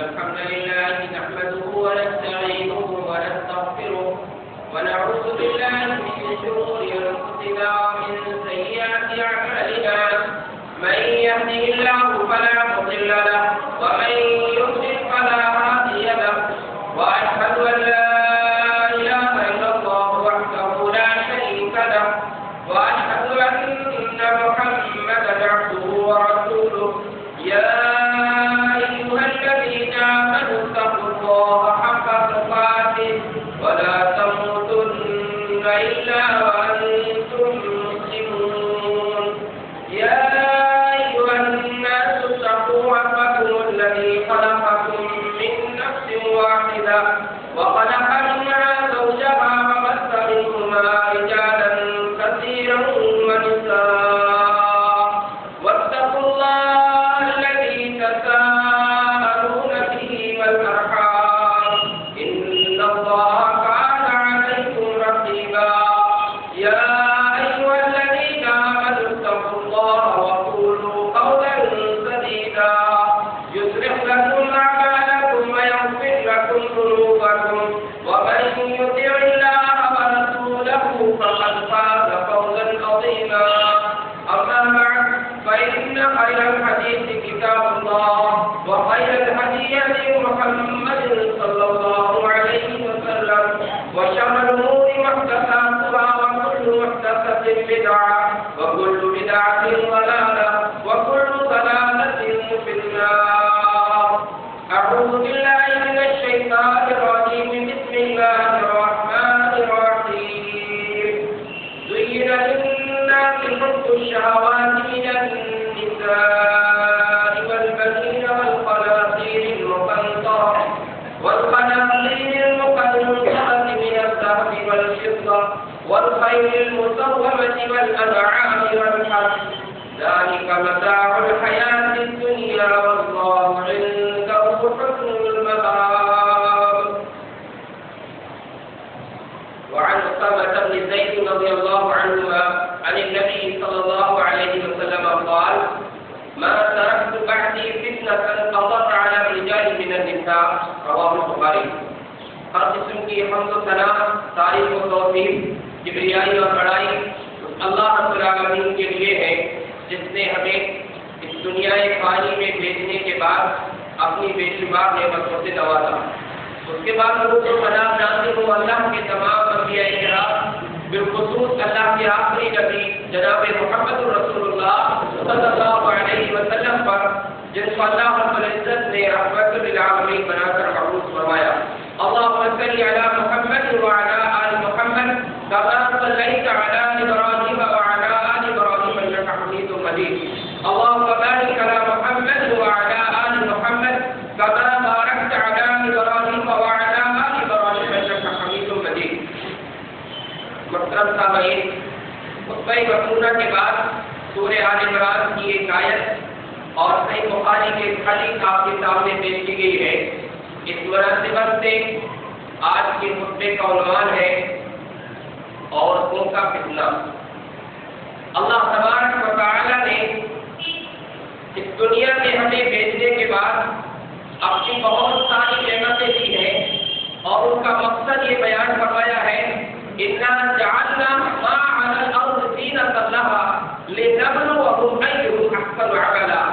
الحمد لله نحمده ونستعينه ونستغفره ونعوذ بالله من شرور أنفسنا ومن سيئات أعمالنا من يهده الله فلا مضل له ومن يضلل فلا هادي له وأشهد أن لا إله إلا الله وحده لا شريك له وأشهد أن محمدا عبده ورسوله يا أيها الذين آمنوا اتقوا الله حق تقاته ولا تموتن إلا وأنتم مسلمون يا أيها الناس اتقوا ربكم الذي خلقكم من نفس واحدة وخلق منها زوجها وبث منهما رجالا كثيرا ونساء واتقوا الله الذي تساءلون به والأرحام إن الله كان عليكم رقيبا يا أيها الذين آمنوا اتقوا الله وقولوا قولا سديدا يصلح لكم أعمالكم ويغفر لكم ذنوبكم ومن يطع الله ورسوله فقد فاز فوزا عظيما أما بعد فإن خير الحديث كتاب الله وخير الهدي هدي محمد صلى الله عليه وسلم وشر الأمور محدثاتها وكل محدثة بدعة وكل بدعة ضلالة وكل ضلالة في النار. أعوذ بالله من الشيطان الرجيم. بسم الله الرحمن الرحيم. زين للناس حب الشهوات من النساء والبنين والقناطير المقنطرة من الذهب والفضة والخيل المسومة والأنعام والحرث ذلك متاع الحياة الدنيا والله عنده حسن المآب. وعن أسامة بن زيد رضي الله عنهما عن النبي صلى الله عليه وسلم قال: ما تركت بعدي فتنة قضت على الرجال من النساء. رواه البخاري. ہر قسم کی حمد و ثنا، تعریف و توصیف، کبریائی اور بڑائی اللہ رب العالمین کے لیے ہے، جس نے ہمیں اس دنیا فانی میں بھیجنے کے بعد اپنی بے شمار نعمتوں سے نوازا. اس کے بعد درود و سلام نازل ہو اللہ کے تمام انبیاء کرام، بالخصوص اللہ کے آخری نبی جناب محمد رسول اللہ صلی اللہ علیہ وسلم پر، جن کو اللہ رب العزت نے رحمت للعالمین بنا کر مبعوث فرمایا. اللهم صل على محمد وعلى آل محمد كما صليت على إبراهيم وعلى آل إبراهيم إنك حميد مجيد. اللهم بارك على محمد وعلى آل محمد كما باركت على إبراهيم وعلى آل إبراهيم إنك حميد مجيد. محترم سامعین، خطبہ مقبولہ کے بعد سورہ آل عمران کی ایک آیت اور صحیح بخاری کے حدیث آپ کے سامنے پیش کی گئی ہے. اس مناسبت سے آج کے خطبے کا عنوان ہے عورتوں کا فتنہ. اللہ تبارک و تعالی نے اس دنیا میں ہمیں بھیجنے کے بعد اپنی بہت ساری نعمتیں دی ہیں اور ان کا مقصد یہ بیان فرمایا ہے: اِنَّا جَعَلْنَا مَا عَلَى الْأَرْضِ زِينَةً لَهَا لِنَبْلُوَهُمْ أَيُّهُمْ أَحْسَنُ عَمَلًا.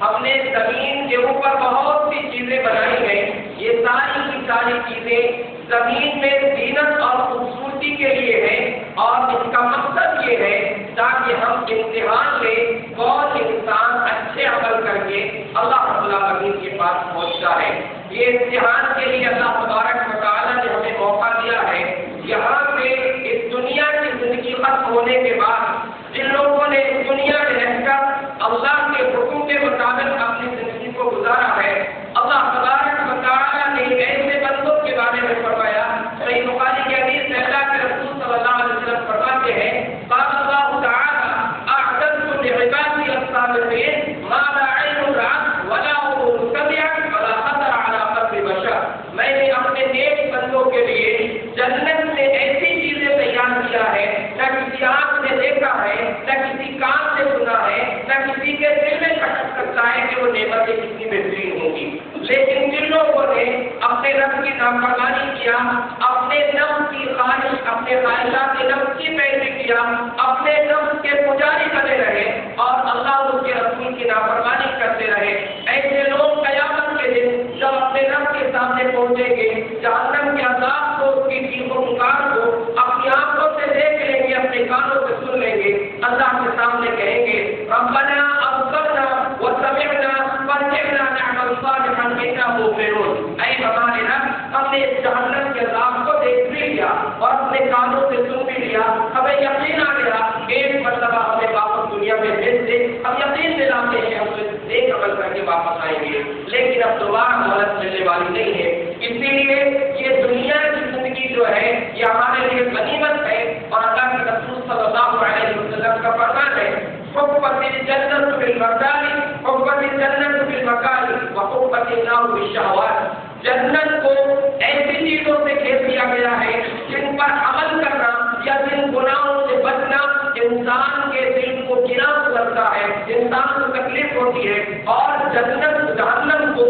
ہم نے زمین کے اوپر بہت سی چیزیں بنائی ہیں، یہ ساری کی ساری چیزیں زمین میں زینت اور خوبصورتی کے لیے ہے، اور اس کا مقصد یہ ہے تاکہ ہم امتحان لیں کون انسان اچھے عمل کر کے اللہ رب العالمین کے پاس پہنچتا ہے۔ یہ امتحان کے لیے اللہ تبارک و تعالیٰ نے ہمیں موقع دیا ہے۔ یہاں پہ اس دنیا کی زندگی ختم ہونے کے بعد جن لوگوں نے اس دنیا میں رہ کر اللہ کے حکم کے مطابق اپنی زندگی کو گزارا ہے، اللہ تبارک و تعالیٰ نے ایسے بندوں کے بارے میں فرمایا۔ صحیح بخاری کی حدیث میں اللہ کے رسول صلی اللہ علیہ وسلم فرماتے ہیں، قال اللہ تعالیٰ اعددت لعبادی الصالحین ما لا عین رأت ولا اذن سمعت ولا خطر على قلب بشر۔ میں نے اپنے نیک بندوں کے لیے جنت میں ایسی چیزیں تیار کیا ہے نہ کسی آنکھ نے دیکھا ہے، نہ کسی کان سے سنا ہے، نہ کسی کے دل میں کھٹک سکتا ہے کہ وہ نعمتیں کتنی بہترین ہوں گی۔ لیکن جن لوگوں نے اپنے رب کی نافرمانی کیا، اپنے نفس کی خواہش، اپنے خواہشات نفس کی پیروی کیا، اپنے نفس کے پجاری بنے رہے اور اللہ اور اس کے رسول کی نافرمانی کرتے رہے، ایسے لوگ قیامت کے دن جب اپنے رب کے سامنے پہنچیں گے، جہنم کے عذاب کو، اس کی چیخ و پکار کو اپنی آنکھوں سے دیکھ لیں گے، اپنے کانوں سے سن لیں گے، اللہ کے سامنے کہیں گے ربنا ابصرنا وسمعنا فارجعنا نعمل صالحا انا موقنون۔ اے ہمارے رب، ہم نے اس جہنم کے عذاب کو دیکھ بھی لیا اور اپنے کانوں سے سن بھی لیا، ہمیں یقین آ گیا ایک مرتبہ ہمیں واپس دنیا میں بھیج دے، ہم یقین دلاتے ہیں ہم نیک عمل کر کے واپس آئیں گے، لیکن اب دوبارہ مہلت ملنے والی نہیں ہے۔ اسی لیے یہ دنیا کی زندگی جو ہے یہ ہمارے لیے غنیمت ہے، اور اللہ کے رسول صلی اللہ علیہ وسلم کا فرمان ہے حفت الجنت بالمکاری حفت الجنت بالمکاری وحفت النار بالشہوات۔ جنت کو ایسی چیزوں سے گھیر دیا گیا ہے جن پر عمل کرنا یا جن گناہوں سے بچنا انسان کے دل کو گرا کرتا ہے، انسان کو تکلیف ہوتی ہے، اور جنت جہنم کو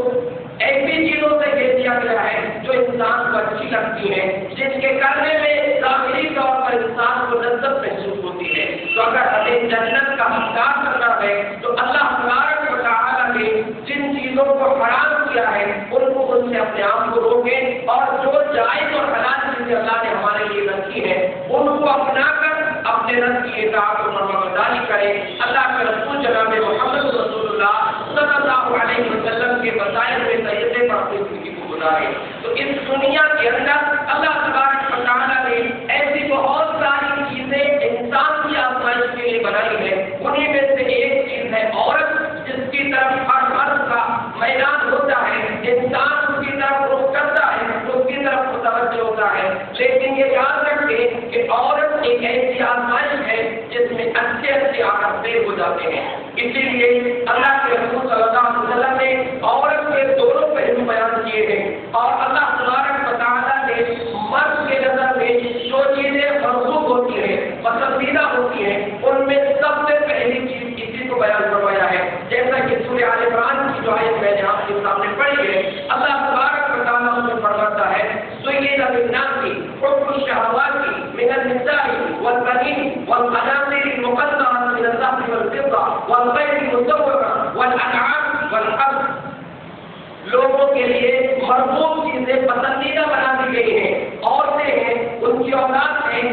ایسی چیزوں سے گھیر دیا گیا ہے جو انسان کو اچھی لگتی ہے، جن کے کرنے میں ظاہری طور پر انسان کو لذت محسوس ہوتی ہے۔ تو اگر ہمیں جنت کا حقدار کرنا ہے تو اللہ تبارک و تعالیٰ نے جن چیزوں کو حرام کیا ہے ان سے اپنے آپ کو روکیں، اور جو جائز اور حلال چیزیں اللہ نے ہمارے لیے رکھی ہیں ان کو اپنا کر اپنے رب کی اطاعت و فرمانبرداری کریں۔ اللہ کے رسول جناب محمد رسول اللہ صلی اللہ علیہ وسلم کے بتائے ہوئے طریقے پر اپنی زندگی کو گزاریں۔ تو اس دنیا کے اندر اللہ تبارک و تعالیٰ نے ایسی بہت ساری چیزیں انسان کی آزمائش کے لیے بنائی ہے، انہیں میں سے ایک چیز ہے عورت، جس کی طرف ہر مرد کا میدان ہوتا ہے، انسان اس کی طرف رخ کرتا ہے، اس کی طرف متوجہ ہوتا ہے، لیکن یہ یاد رکھیں کہ عورت ایک ایسی آزمائش ہے جس میں اچھے اچھے آکر ہو جاتے ہیں۔ اسی لیے اللہ کے رسول صلی اللہ علیہ وسلم نے عورت کے دونوں پہلو بیان کیے ہیں، اور اللہ تبارک و تعالیٰ نے مرد کے نظر میں جو چیزیں مرغوب ہوتی ہیں، پسندیدہ ہوتی ہیں، ان میں سب سے پہلی چیز اسی کو بیان فرمایا ہے، جیسا کہ سورہ آل عمران کی جو آیت میں نے آپ کے سامنے پڑھی ہے، اللہ تبارک و تعالیٰ اس میں فرماتا ہے زُيِّنَ لِلنَّاسِ حُبُّ الشَّهَوَاتِ مِنَ النِّسَاءِ وَالْبَنِينَ وَالْقَنَاطِيرِ الْمُقَنطَرَةِ مِنَ الذَّهَبِ وَالْفِضَّةِ وَالْخَيْلِ الْمُسَوَّمَةِ وَالْأَنْعَامِ وَالْحَرْثِ۔ لوگوں کے لیے مرغوب چیزیں پسندیدہ بنا دی گئی ہیں، عورتیں ہیں، ان کی اولاد ہیں،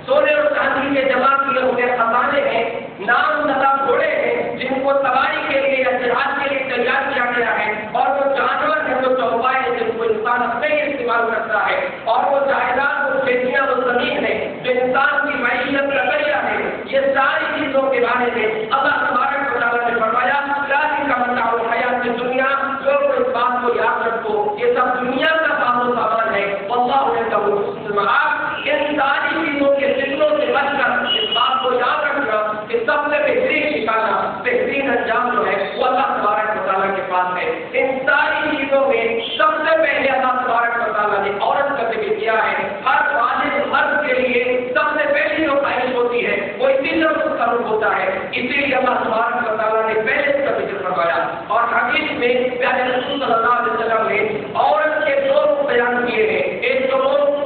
سونے اور چاندی کے جمع کیے ہوئے خزانے ہیں، نام زدہ گھوڑے ہیں جن کو سواری کے لیے یا جہاد کے لیے تیار کیا گیا ہے، اور وہ جانور ہیں، وہ چوپائے ہیں جن کو انسان اپنے ہی استعمال کرتا ہے، اور وہ جائیداد، وہ کھیتیاں، وہ زمین ہے جو انسان کی معیشت کا ذریعہ ہے۔ یہ ساری چیزوں کے بارے میں اللہ تبارک و تعالیٰ نے فرمایا ذالک متاع الحیات الدنیا، لوگ اس بات کو یاد رکھو یہ سب دنیا کا ساز و سامان ہے، واللہ عنده حسن المآب۔ ان ساری چیزوں کے فتنوں سے بچ کر اس بات کو یاد رکھنا کہ سب سے بہترین ٹھکانہ، بہترین انجام جو ہے وہ اللہ تبارک و تعالیٰ کے پاس ہے۔ ان ساری چیزوں میں سب سے پہلے اللہ تبارک و تعالیٰ نے عورت کا ذکر کیا ہے۔ ہر والد مرد کے لیے سب سے پہلی جو خواہش ہوتی ہے وہ اسی طرف اس کا رخ ہوتا ہے، اسی لیے اللہ تبارک و تعالیٰ نے پہلے اس کا ذکر فرمایا، اور حدیث میں پیارے رسول صلی اللہ علیہ وسلم نے عورت کے دو رخ بیان کیے ہیں۔ ایک تو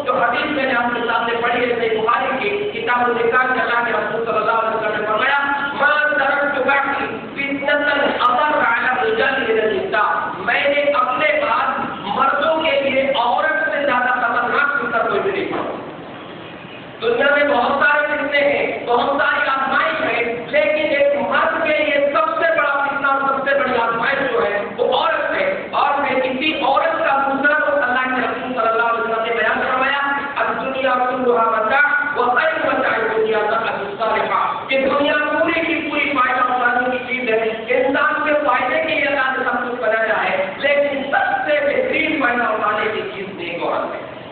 جو حدیث میں نے آپ کے سامنے پڑھی ہے صحیح بخاری کی کتاب النکاح کے اللہ کے رسول صلی اللہ علیہ وسلم نے فرمایا ما ترکت بعدی فتنة اضر علی الرجال من النساء، میں نے اپنے بعد مردوں کے لیے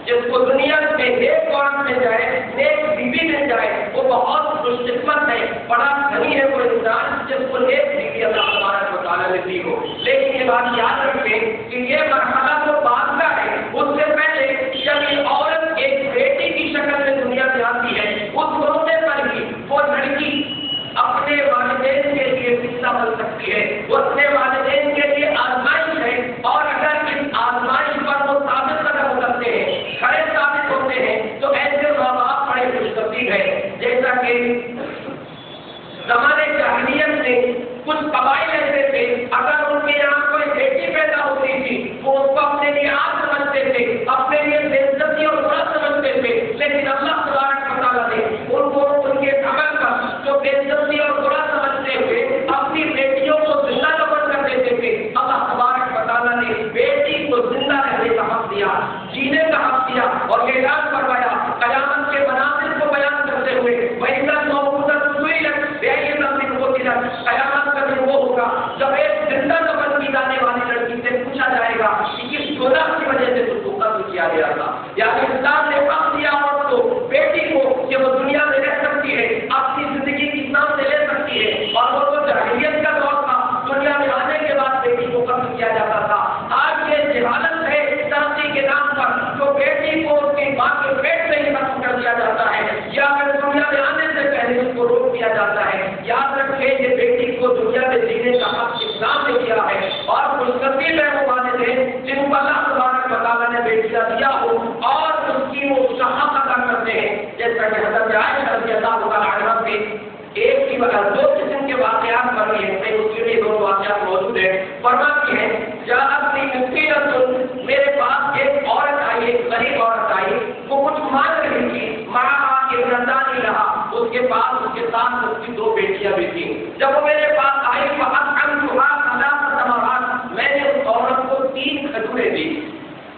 جس کو دنیا میں نیک عورت مل جائے، نیک بیوی مل جائے، وہ بہت خوش قسمت ہے، بڑا دھنی ہے وہ انسان جس کو نیک بیوی اللہ تبارک و تعالیٰ نے دی ہو۔ لیکن یہ بات یاد رکھیں کہ یہ مرحلہ تو بعد کا ہے، اس سے پہلے جب یہ عورت ایک بیٹی کی شکل میں دنیا میں آتی ہے، اس موقع پر ہی وہ لڑکی اپنے والدین کے لیے فتنہ بن سکتی ہے، وہ اپنے والدین کے لیے آزمائش ہے، اور اگر اس آزمائش پر وہ ثابت قدم کرتے ہیں، کھڑے ثابت ہوتے ہیں، تو ایسے ماں باپ بڑے خوش نصیب ہیں۔ جیسا کہ زمانے جاہلیت میں کچھ قبائل ایسے تھے، اگر ان کے یہاں کوئی بیٹی پیدا ہوتی تھی وہ اس کو اپنے لیے آگ سمجھتے تھے، اپنے لیے بے عزتی اور برا سمجھتے تھے، لیکن اللہ تبارک و تعالیٰ نے ان کو ان کے عمل کا جو بے عزتی اور برا سمجھتے ہوئے اپنی بیٹیوں کو زندہ دفن کر دیتے تھے، اللہ تبارک و تعالیٰ نے بیٹی کو زندہ رہنے کا حق دیا، جینے کا حق دیا، اور اعلان فرمایا قیامت کے مناظر کو بیان کرتے ہوئے وَإِذَا الْمَوْءُودَةُ سُئِلَتْ بِأَيِّ ذَنبٍ قُتِلَتْ، قیامت کا دن وہ ہوگا جب ایک زندہ دفن کی جانے والی لڑکی سے پوچھا جائے گا کہ کس گناہ کی وجہ سے تم کو قتل کیا گیا تھا۔ یعنی اسلام نے حق دیا عورت کو، بیٹی کو، کہ وہ دنیا میں رہ سکتی ہے، اپنی زندگی کی نام سے لے سکتی ہے، اور وہ تو جاہلیت کا دور تھا، دنیا میں آنے کے بعد بیٹی کو قتل کیا جاتا تھا۔ آج یہ جہالت ہے شادی کے نام پر، جو بیٹی کو اس کی ماں کے پیٹ سے ہی ختم کر دیا جاتا ہے، یا پھر دنیا میں آنے سے پہلے اس کو روک دیا جاتا ہے۔ یاد رکھیں یہ بیٹی کو دنیا میں جینے کا حق اسلام نے دیا ہے، اور خوش نصیب ہے وہ والد ہیں جن کو اللہ تبارک و تعالیٰ نے بیٹیاں دیا ہو اور اس کی وہ شفقت ادا کرتے ہیں۔ جیسا کہ حضرت عائشہ رضی اللہ تعالیٰ عنہا سے ایک کی بجائے دو قسم کے واقعات بنے ہیں، اس کے لیے دو واقعات موجود ہیں۔ فرماتی ہے جاءتنی مسکینۃ، میرے پاس ایک عورت آئی، ایک غریب عورت آئی، وہ کچھ مانگ رہی تھی، معہا ابنتان لہا، اس کے پاس اس کے ساتھ اس کی دو بیٹیاں بھی تھیں۔ جب وہ میرے پاس آئی فأطعمتها ثلاث تمرات، میں نے اس عورت کو 3 کھجوریں دی،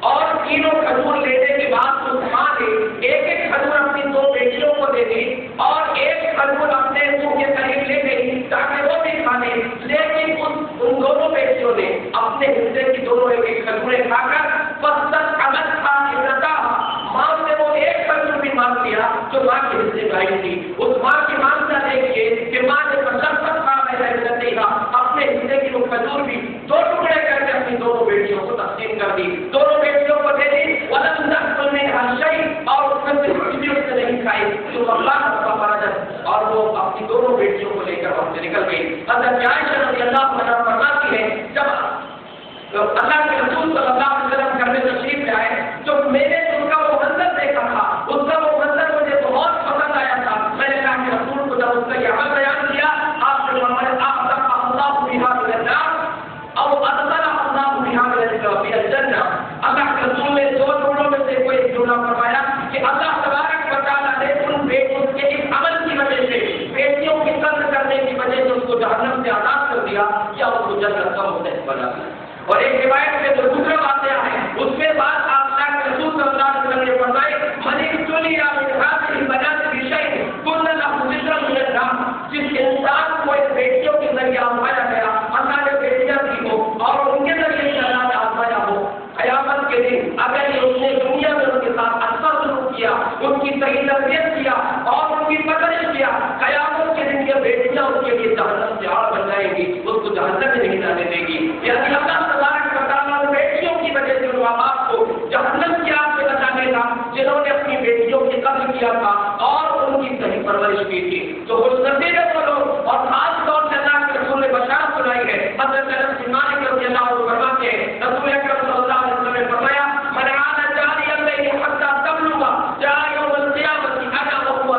اور تینوں کھجور لینے کے بعد اس ماں نے ایک ایک کھجور اپنی 2 بیٹیوں کو دے دی، اور ایک کھجور اپنے منہ کے قریب لے گئی تاکہ وہ بھی کھا لے، لیکن ان دونوں بیٹیوں نے اپنے حصے کی دونوں ایک ایک کھجوریں کھا کر فاستطعمتها ابنتها، ماں سے وہ ایک کھجور بھی مانگ لیا جو ماں کے حصے میں آئی تھی۔ اس ماں کی مانگتا دیکھیے کہ ماں نے اپنے حصے کی وہ کھجور بھی 2 ٹکڑے کر کے اپنی دونوں بیٹیوں کو تقسیم کر دی، دونوں بیٹیوں کو دے دی، ولم تأكل منها شيء، اور اس میں سے کچھ بھی اس نے نہیں کھائی، تو اللہ کا فرج، اور وہ اپنی دونوں بیٹیوں کو لے کر وہاں سے نکل گئی۔ حضرت عائشہ رضی اللہ عنہا فرماتی ہے جب اللہ کے رسول صلی اللہ علیہ وسلم گھر میں تشریف لے آئے تو میں نے ان کا وہ منظر دیکھا تھا، اس کا وہ منظر مجھے بہت پسند آیا تھا۔ میں نے کہا کہ رسول کو جب اس کا یہ عمل بیان کیا، آپ نے فرمایا اللہ بها من النار او ادخلها اللہ بها من الجنہ، اللہ کے رسول نے 2 جملوں میں سے کوئی جملہ فرمایا کہ اللہ تبارک و تعالیٰ نے ان بیٹوں کے اس عمل کی وجہ سے، بیٹیوں کی قتل کرنے کی وجہ سے اس کو جہنم سے آزاد کر دیا یا اس کو جنت کا مستحق بنا دیا۔ اور ایک روایت میں جو دوسرا واقعہ ہے اس میں بعد اللہ کے رسول صلی اللہ علیہ وسلم نے فرمائے من ابتلی من هذه البنات بشيء كن له ذكر من النار، جس انسان کو ایک بیٹیوں کے ذریعے آزمایا گیا، اللہ نے بیٹیاں دی ہو اور ان کے ذریعے اللہ نے آزمایا ہو، قیامت کے دن اگر اس نے دنیا میں ان کے ساتھ اچھا سلوک کیا، ان کی صحیح تربیت کیا اور ان کی پرورش کیا، قیامت کے دن یہ بیٹیاں اس کے لیے جہنم سے آڑ بن جائیں گی، اس کو جہنم میں نہیں جانے دے گی۔ یعنی اللہ تبارک و تعالیٰ نے بیٹیوں کی وجہ سے ان ماں باپ کو جہنم کی آگ سے بچانے کا، جنہوں نے اپنی بیٹیوں کی قتل کیا تھا اور ان کی صحیح پرورش کی تھی، تو خوش نصیب ہے وہ لوگ۔ اور خاص طور سے اللہ کے رسول نے بشارت سنائی ہے، حضرت انس بن مالک رضی اللہ عنہ فرماتے ہیں رسول اکرم صلی اللہ علیہ وسلم نے فرمایا من عاد جاريا الليل حتى تبلغ جاء يوم القيامة انا وهو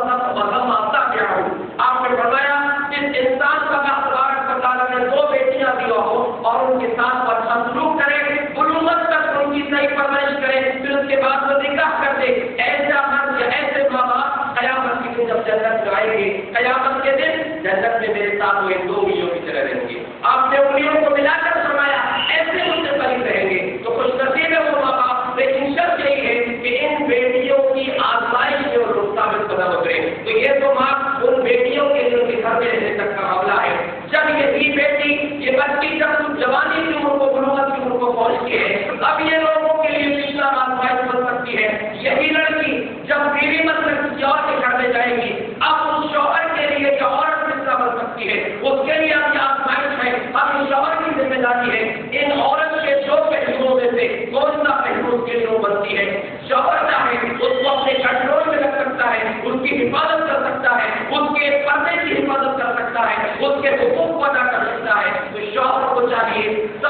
تابعه، آپ نے فرمایا جس انسان کا اللہ تبارک و تعالیٰ نے 2 بیٹیاں دیا ہو اور ان کے ساتھ اچھا سلوک کرے، بلوغت تک ان کی صحیح پرورش کرے، پھر اس کے بعد وہ نکاح کر دے، ایسا مرد یا ایسے ماں باپ قیامت کے دن جب جنت میں آئیں گے، قیامت کے دن جنت میں میرے ساتھ وہ 2 انگلیوں کی طرح رہیں گے۔ آپ نے انگلیوں کو ملا کر فرمایا ایسے ان سے قریب رہیں گے، تو خوش نصیب ہے وہ ماں باپ، لیکن شرط یہی ہے کہ ان بیٹیوں کی آزمائش میں وہ لوگ ثابت قدم اترے۔ تو یہ تو ماں ان بیٹیوں کے لیے ان کے گھر میں رہنے تک کا معاملہ ہے۔ جب یہ بیٹی، یہ بچی جب جوانی کی عمر کو، بلوغت کی عمر کو پہنچتی ہے، اب یہ لوگوں کے لیے کتنا آزمائش بن سکتی ہے،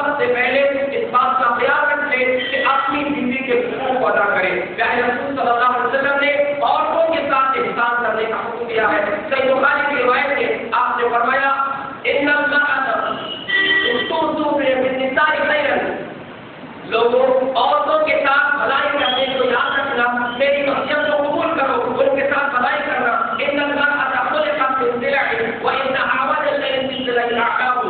سب سے پہلے اس بات کا خیال رکھے کہ اپنی بیوی کے حقوق کو ادا کرے۔ پیارے رسول صلی اللہ علیہ وسلم نے عورتوں کے ساتھ احسان کرنے کا حکم دیا ہے۔ صحیح بخاری کی روایت میں آپ نے فرمایا ان لوگوں عورتوں کے ساتھ بھلائی کرنے کو یاد رکھنا، میری نصیحت کو قبول کرو، ان کے ساتھ بھلائی کرنا۔ ان المرأة خلقت من ضلع وان اعوج شيء من ضلع الاعقاب،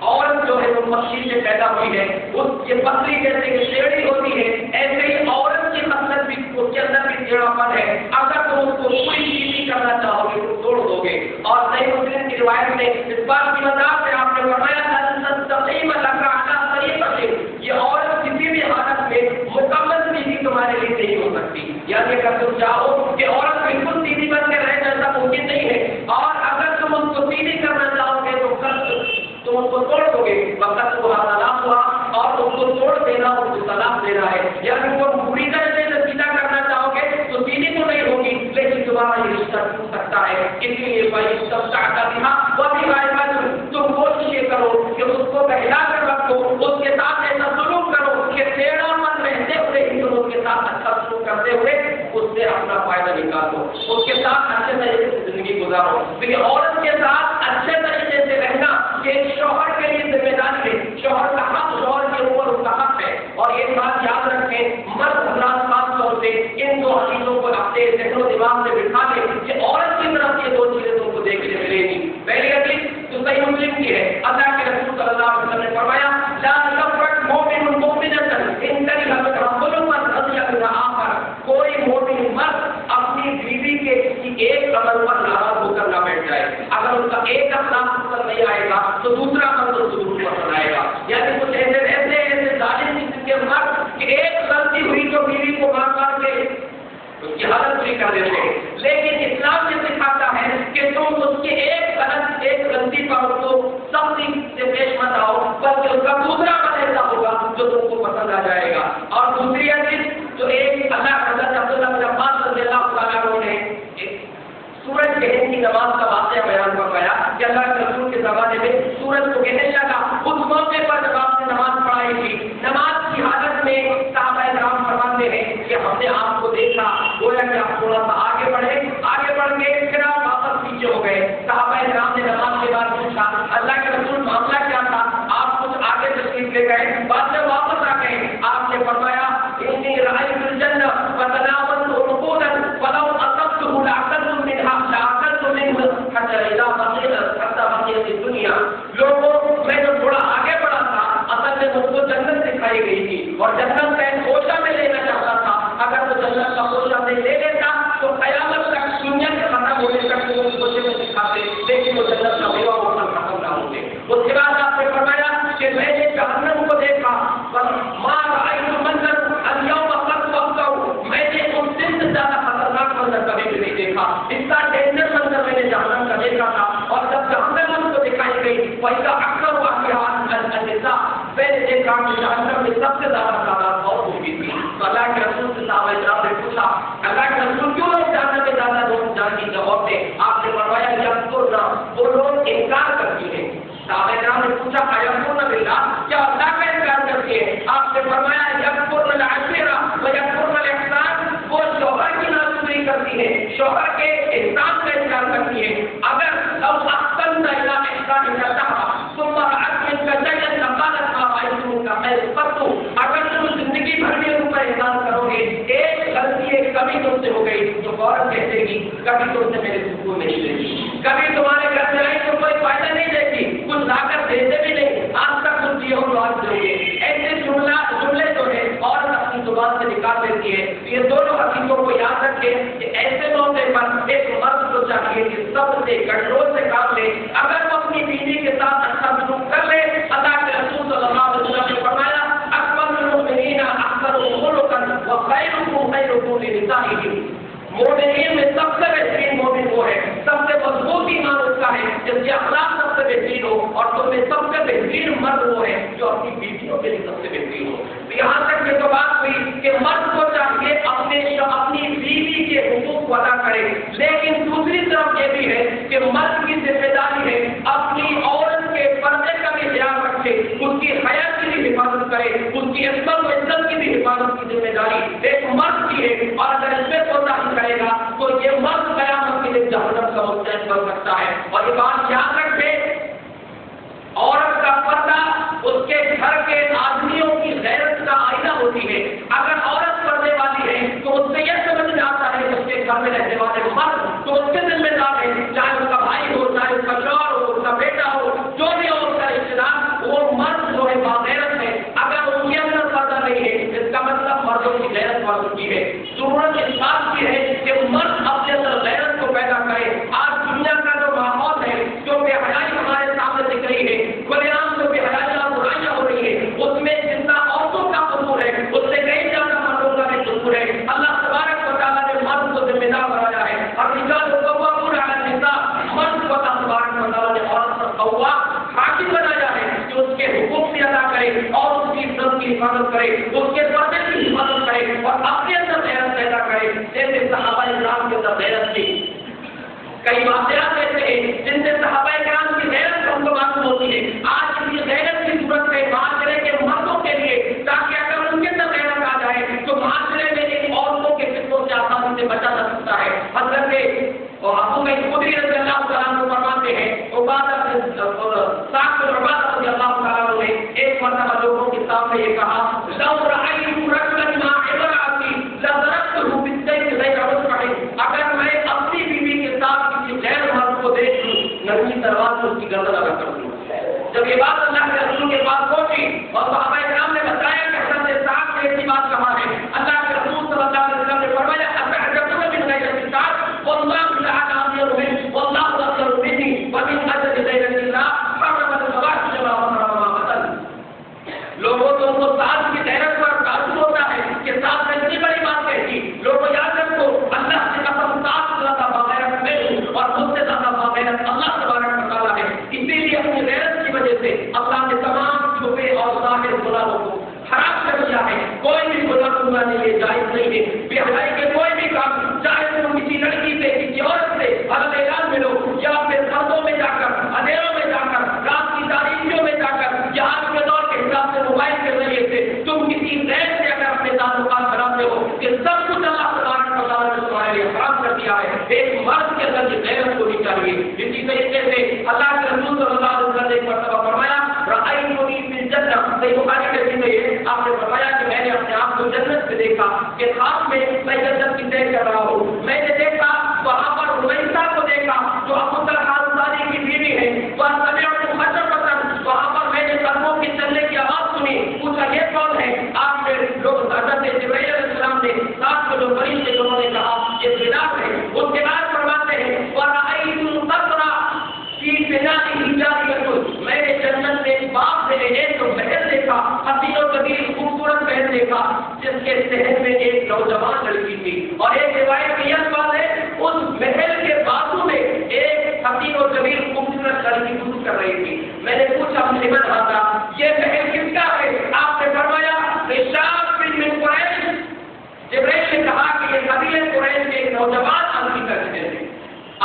عورت جو ہے وہ مچھلی سے پیدا ہوئی ہے، اس کی پتلی جیسے کہ ٹیڑھی ہوتی ہے، ایسے ہی عورت کی خصلت بھی اس کے اندر بھی ٹیڑھاپن ہے، اگر تم اس کو پوری چیزی کرنا چاہو گے تو توڑ دو گے۔ اور صحیح مسلم کی روایت میں اس بات کی وضاحت سے آپ نے فرمایا تستقیم لك على طریقۃ، یہ عورت کسی بھی حالت میں مکمل سیدھی تمہارے لیے نہیں ہو سکتی، یعنی اگر تم چاہو کہ عورت بالکل سیدھی بن کے رہے ایسا ممکن نہیں ہے، اور اگر تم اس کو سیدھی کرنا چاہو گے تو تم اس کو توڑ دو گے، وقت کو طلاق ہوا، اور اس کو توڑ دینا اس کو طلاق دینا ہے، یعنی وہ پوری طرح سے سیدھا کرنا چاہو گے تو سیدھی تو نہیں ہوگی لیکن تمہارا یہ رشتہ ٹوٹ سکتا ہے۔ اس لیے تم کوشش کرو کہ اس کو بہلا کر رکھو، اس کے ساتھ ایسا سلوک کرو کہ ٹیڑھا من رہتے ہوئے ہی تم اس کے ساتھ اچھا سلوک کرتے ہوئے اس سے اپنا فائدہ نکالو، اس کے ساتھ اچھے طریقے سے زندگی گزارو۔ کیونکہ عورت کے ساتھ اچھے طریقے سے رہنا یہ شوہر کے لیے ذمہ داری ہے، شوہر کا حق شوہر کے اوپر اس کا حق ہے۔ اور یہ بات یاد رکھیں، مرد حضرات خاص طور سے ان دو حدیثوں کو اپنے ذہن و دماغ میں بٹھا لیں کہ عورت کی طرف یہ دو چیزیں تم کو دیکھنے ملے گی۔ پہلی حدیث جو صحیح مسلم کی ہے، اللہ کے رسول صلی اللہ علیہ وسلم نے فرمایا لا یفرق مومن مؤمنۃ ان کرہ منها خلقا رضی منها آخر، کوئی مومن مرد اپنی بیوی کے کسی ایک عمل پر ناراض ہو کر نہ بیٹھ جائے، اگر اس کا ایک اخلاق پسند نہیں آئے گا تو دوسرا عمل تو ضرور پسند آئے گا۔ یعنی کچھ ایسے ظالم قسم کے مرد کہ ایک غلطی ہوئی تو بیوی کو مار کے اس کی حالت بھی کر دیتے ہیں، لیکن اسلام یہ سکھاتا ہے کہ تم اس کے ایک غلطی پر اس کو سختی سے پیش مت آؤ، بلکہ اس کا دوسرا عمل ایسا ہوگا جو تم کو پسند آ جائے گا۔ اور دوسری حدیث جو ایک اللہ حضرت عبداللہ بن عباس رضی اللہ تعالیٰ عنہ نے سورج گہن کی نماز کا واقعہ بیان فرمایا کہ اللہ کے رسول کے زمانے میں سورج کو گہنے لگا، اس موقع پر جب آپ نے نماز پڑھائی تھی، نماز کی حالت میں صحابہ کرام فرماتے ہیں کہ ہم نے آپ کو دیکھا گویا کہ آپ تھوڑا سا آگے بڑھ کے پھر آپ واپس پیچھے ہو گئے۔ صحابہ کرام نے نماز کے بعد پوچھا اللہ کے رسول معاملہ کیا تھا، آپ کچھ آگے تشریف لے گئے، بعد میں واپس آ گئے۔ آپ نے فرمایا انی رأیت الجنہ فتناولت رکوعا فلو اصبته لأكلت منها حتى اذا بقيت الدنيا، لوگوں میں جو تھوڑا آگے بڑھا تھا اصل میں مجھ کو جنت دکھائی گئی تھی اور جنت کا ایک خوشہ میں لینا چاہتا تھا، اگر وہ جنت کا خوشہ میں لے لیتا تو قیامت تک دنیا کے ختم ہونے تک وہ خوشے میں دکھاتے، لیکن وہ جنت کا میوہ ہونا ختم نہ ہوتے۔ اس کے بعد آپ نے فرمایا کہ میں نے جہنم کو دیکھا، ما رأيت منظر اليوم قد وقعوا، میں نے اس دن سے زیادہ خطرناک منظر کبھی بھی نہیں دیکھا، اتنا ڈینجر منظر میں نے جہنم کا دیکھا تھا۔ اور جب جہنم ان کو دکھائی گئی وَإِذَا أَكْثَرُ أَهْلِهَا النِّسَاء، میں نے دیکھا کہ جہنم میں سب سے زیادہ تعداد عورتوں کی تھی۔ تو اللہ کے رسول سے صحابہ کرام نے پوچھا اللہ کے رسول کیوں لوگ جہنم میں زیادہ لوگ جانے کی عورتیں؟ آپ نے فرمایا یکفرن، وہ لوگ انکار کرتی ہیں۔ صحابہ کرام نے پوچھا ایکفرن باللہ، کیا اللہ کا انکار کرتی ہے؟ آپ نے فرمایا یکفرن العشیرہ ویکفرن الاحسان، وہ شوہر کی نافرمانی کرتی ہے، شوہر کے احسان کا انکار کرتی ہے۔ اگر لو احسنت الى احسانک الدهر ثم رأت منك شيئا لقالت ما رأيت منك خير قط، اگر تم زندگی بھر میں ان پر احسان کرو گے، ایک غلطی ایک کمی تم سے ہو گئی تو فوراً کہتے گی کبھی تم سے میرے سکون نہیں لے گی، کبھی تمہارے گھر سے آئی تو کوئی فائدہ نہیں دیتی، کچھ لا کر دیتے بھی نہیں، آج تک کچھ دیے ہو آج دو گے، ایسے جملے جو ہے اور اپنی زبان سے نکال دیتی ہے۔ یہ دونوں حدیثوں کو یاد رکھے کہ ایسے موقع پر ایک مرد کو چاہیے کہ سب سے کنٹرول سے کام لے، اگر وہ اپنی بیوی کے ساتھ اچھا سلوک کر لے، اللہ کے رسول صلی اللہ علیہ وسلم نے فرمایا اکمل المؤمنین احسنهم خلقا وخیرکم خیرکم لنسائهم، مومنین میں سب سے بہترین مومن وہ ہے، سب سے مضبوط ایمان اس کا ہے جس کے اخلاق سب سے بہترین ہو، اور تم میں سب سے بہترین مرد وہ ہے جو اپنی بیویوں کے لیے سب سے بہترین ہو۔ یہاں تک یہ تو بات ہوئی کہ مرد کو چاہیے اپنی بیوی کے حقوق کو ادا کرے، لیکن دوسری طرف یہ بھی ہے کہ مرد کی ذمہ داری ہے اپنی عورت کے پردے کا بھی خیال رکھے، اس کی حیا حفاظت کی ذمہ داری ایک مرد کی ہے، اور اگر اس میں کوتاہی کرے گا تو یہ مرد قیامت کے دن جہنم کا مستحق بن سکتا ہے۔ اور یہ بات یاد رکھے، عورت کا پردہ اس کے گھر کے آدمیوں کی غیرت کا آئینہ ہوتی ہے۔ اگر عورت پردے والی ہے تو اس سے یہ سمجھ میں آتا ہے کہ اس کے گھر میں رہنے والے مرد تو اس کے ذمہ دار ہے، چاہے اس کا بھائی ہو، چاہے اس کا شوہر ہو، اس کا بیٹا ہو، جو بھی ہو اس کا رشتے دار، وہ مرد جو ہے باغیرت ہے۔ اگر ان کے اندر پردہ نہیں ہے، اس کا مطلب مردوں کی غیرت بڑھ چکی ہے۔ ضرورت اس بات کی ہے کہ مرد اپنے اندر غیرت کو پیدا کرے۔ آج دنیا کا جو ماحول ہے، جو بے حیائی ہمارے سامنے دکھ رہی ہے، کھلے عام جو بے حیائی اور برائیاں ہو رہی ہے، اس میں جتنا عورتوں کا قصور ہے اس سے کئی زیادہ مردوں کا بھی قصور ہے۔ اللہ تبارک و تعالیٰ نے مرد کو ذمہ دار بنایا ہے، اور رجال قوامون علی النساء، مرد کو اللہ تبارک و تعالیٰ نے عورت پر قوام حاکم بنایا ہے کہ اس کے حقوق بھی ادا کرے اور اس کی عزت کی حفاظت کرے، اس کے پردے کی حفاظت کرے اور اپنے اندر غیرت پیدا کرے، جیسے صحابہ کرام کے اندر غیرت تھی۔ کئی واقعات ایسے ہیں جن سے صحابہ کرام کی غیرت ہم کو معلوم ہوتی ہے۔ آج کی غیرت کی ضرورت ہے معاشرے کے مردوں کے لیے، تاکہ اگر ان کے اندر غیرت آ جائے تو معاشرے میں ایک عورتوں کے فتنوں سے آسانی سے بچا جا سکتا ہے۔ حضرت ابو مسعود خدری رضی اللہ تعالیٰ عنہ فرماتے ہیں، سعد بن عبادہ رضی اللہ تعالیٰ عنہ نے ایک مرتبہ لوگوں کے سامنے یہ کہا، لو رأيت رجلا مع امرأتي لضربته بالسيف غير مسمح، اگر میں اپنی بیوی کے ساتھ کسی غیر مرد کو دیکھ لوں، نرمی تلوار سے اس کی گردن ادا کر دوں۔ جب یہ بات اللہ کے رسول کے پاس پہنچی اور صحابہ کرام نے بتایا کہ حضرت سعد نے ایسی بات کہا ہے، اللہ کے رسول صلی اللہ علیہ وسلم نے فرمایا، اتعجبون من غیر القتال والله تعالی امیر منه والله اكثر مني ومن اجل غیر الله حرم الفواحش ما حرم ما قتل۔ لوگوں تو ان کو سعد کی غیرت پر تعجب ہوتا ہے کہ سعد نے اتنی بڑی بات کہی۔ لوگوں یاد رکھو، اللہ کی قسم سعد سے زیادہ باغیرت میں ہوں اور مجھ سے زیادہ باغیرت اللہ تبارک و تعالیٰ ہے۔ اسی لیے اپنی غیرت کی وجہ سے اللہ نے تمام چھپے اور ظاہر گناہوں کو حرام کر دیا ہے۔ کوئی بھی گناہ کرنا یہ جائز نہیں ہے۔ بے حیائی کے کوئی بھی کام، چاہے تم کسی لڑکی سے، کسی عورت سے الگ اعلان ملو، یا اپنے گھروں میں جا کر، اندھیروں میں جا کر، رات کی تاریکیوں میں جا کر، یا آج کے دور کے حساب سے موبائل کے ذریعے سے تم کسی غیر سے اگر اپنے تعلقات بناتے ہو، کہ سب کچھ اللہ تبارک و تعالیٰ نے تمہارے لیے حرام کر دیا ہے۔ ایک مرد کے اندر یہ غیرت ہونی چاہیے۔ اسی طریقے سے اللہ کے رسول صلی اللہ علیہ وسلم نے ایک مرتبہ فرمایا، رأیتنی فی الجنہ، صحیح بخاری کے حدیث میں آپ نے فرمایا کہ میں نے اپنے آپ کو جنت میں دیکھا کہ خواب میں میں جنت کی سیر کر رہا ہوں۔ میں نے دیکھا وہاں پر رویسہ کو دیکھا جو ابو طلحہ انصاری کی بیوی ہے، وہاں پر میں نے قدموں کے چلنے کی آواز سنی، پوچھا یہ کون ہے؟ آپ نے لوگ حضرت جبرائیل علیہ السلام نے ساتھ میں جو مریض تھے انہوں نے کہا یہ بلال ہے۔ اس کے بعد فرماتے ہیں وَرَأَيْتُ الْقَصْرَ فِي بِنَائِهِ جَارِيَةٌ، میں نے جنت میں ایک باغ میں ایک محل دیکھا، حسین و جمیل خوبصورت محل دیکھا جس کے صحن میں ایک نوجوان لڑکی تھی، اور ایک روایت میں یہ الفاظ ہے اس محل کے بازو میں ایک حسین و جمیل خوبصورت لڑکی گزر کر رہی تھی۔ میں نے پوچھا لمن ھذا، یہ محل کس کا ہے؟ آپ نے فرمایا رشاب بن من قریش۔ جبرائیل نے کہا کہ یہ قبیلے قریش کے ایک نوجوان آدمی کا محل ہے۔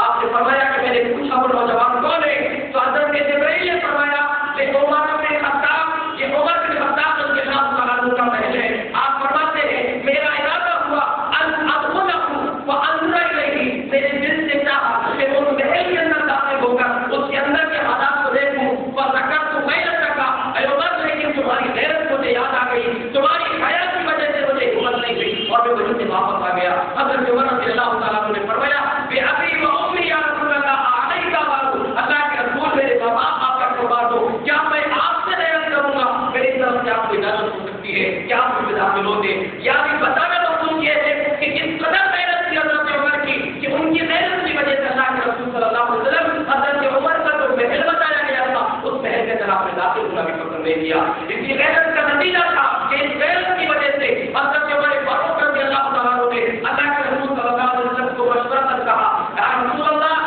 آپ نے فرمایا کہ میں نے پوچھا وہ نوجوان کون ہے؟ تو حضرت جبرائیل نے فرمایا کہ عمر بن خطاب، یہ عمر بن خطاب رضی اللہ تعالیٰ عنہ کا محل ہے۔ آپ فرماتے ہیں میرا ارادہ ہوا ان ادخلہ وانظر الیہ، میرے دل سے چاہا کہ اس محل کے اندر داخل ہو کر اس کے اندر کے حالات کو دیکھوں، فذکرت غیرتک، اے عمر لیکن تمہاری غیرت مجھے یاد آ گئی، تمہاری حیا کی وجہ سے مجھے ہمت نہیں ہوئی اور میں وہیں سے واپس آ گیا۔ حضرت عمر رضی اللہ تعالیٰ عنہ نے فرمایا بِأَبِي وَأُمِّي یا رسول اللہ علیک بارو، اللہ کے رسول میرے ماں باپ آپ کا قربان ہو، کیا میں آپ سے غیرت کروں گا؟ میری طرف سے آپ کو اجازت ہو سکتی ہے، کیا آپ مجھے داخل ہوتے؟ یا بھی بتانا مقصود یہ ہے کہ کس قدر غیرت کی حضرت عمر کی کہ ان کی غیرت کی وجہ سے اللہ کے رسول صلی اللہ علیہ وسلم حضرت عمر کا جو محل بتایا گیا تھا اس محل کے اندر آپ نے داخل ہونا بھی پسند نہیں کیا۔ اس کی غیرت کا نتیجہ تھا کہ اس غیرت کی وجہ سے حضرت عمر فاروق رضی اللہ تعالیٰ عنہ نے اللہ کے رسول صلی اللہ علیہ وسلم کو مشورہ کر کہا یا رسول اللہ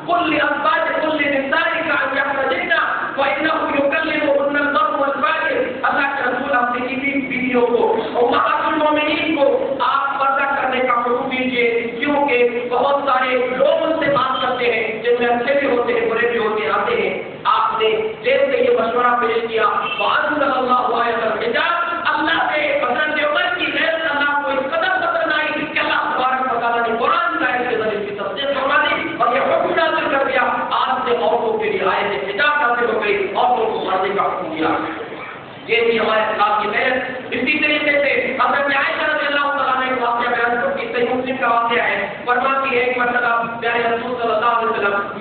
قل لأزواج كل نسائك أن يخرجن فإنه يكلمهن البر والفاجر، اللہ کے رسول اپنی بیویوں کو امہات المومنین کو آپ پردہ کرنے کا حکم دیجیے، کیونکہ بہت سارے لوگ ان سے بات کرتے ہیں جن میں اچھے بھی ہوتے ہیں برے بھی ہوتے ہیں آتے ہیں۔ آپ نے جیسے یہ مشورہ پیش کیا وَأَنزَلَ اللَّهُ آیَةَ الْحِجَابِ، اللہ نے حضرت عمر کی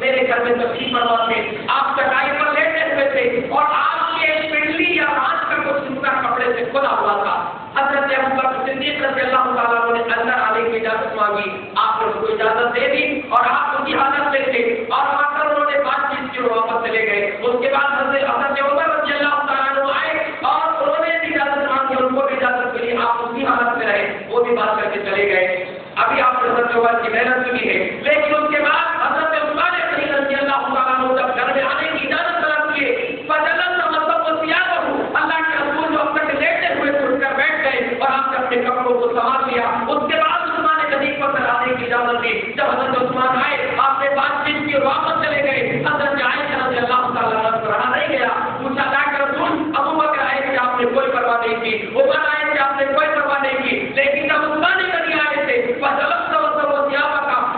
میرے گھر میں تشریف فرما تھے، آپ چٹائی پر لیٹے ہوئے تھے اور آپ کے پنڈلی یا ہاتھ کا کچھ حصہ کپڑے سے کھلا ہوا تھا۔ حضرت ابوبکر صدیق رضی اللہ تعالیٰ عنہ نے اندر آنے کی اجازت مانگی، آپ نے اس کو اجازت دے دی اور آپ اسی حالت میں تھے اور وہاں پر انہوں نے بات چیت کی اور واپس چلے گئے۔ اس کے بعد حضرت عمر رضی اللہ تعالیٰ عنہ آئے اور انہوں نے بھی اجازت مانگی، ان کو بھی اجازت ملی، آپ اسی حالت میں رہے، وہ بھی بات کر کے چلے گئے۔ ابھی آپ نے حضرت عمر کی محنت سنی ہے، لیکن اس کے بعد حضرت عثمان غنی رضی اللہ تعالیٰ عنہ جب گھر میں آنے کی اجازت طلب کیے، اللہ کے رسول جو اب تک لیٹے ہوئے اٹھ کر بیٹھ گئے اور آپ نے اپنے کپڑوں کو سنبھال لیا۔ اس کے بعد عثمان غنی پر آنے کی اجازت دی۔ جب حضرت عثمان آئے، آپ نے بات چیت کی اور واپس چلے گئے۔ حضرت عائشہ رضی اللہ تعالیٰ عنہ کو رہا نہیں گیا، پوچھا اللہ کے رسول ابوبکر آئے کہ آپ نے کوئی پرواہ نہیں کی، عمر آئے کہ آپ نے کوئی پرواہ نہیں کی، لیکن جب عثمان غنی آئے تھے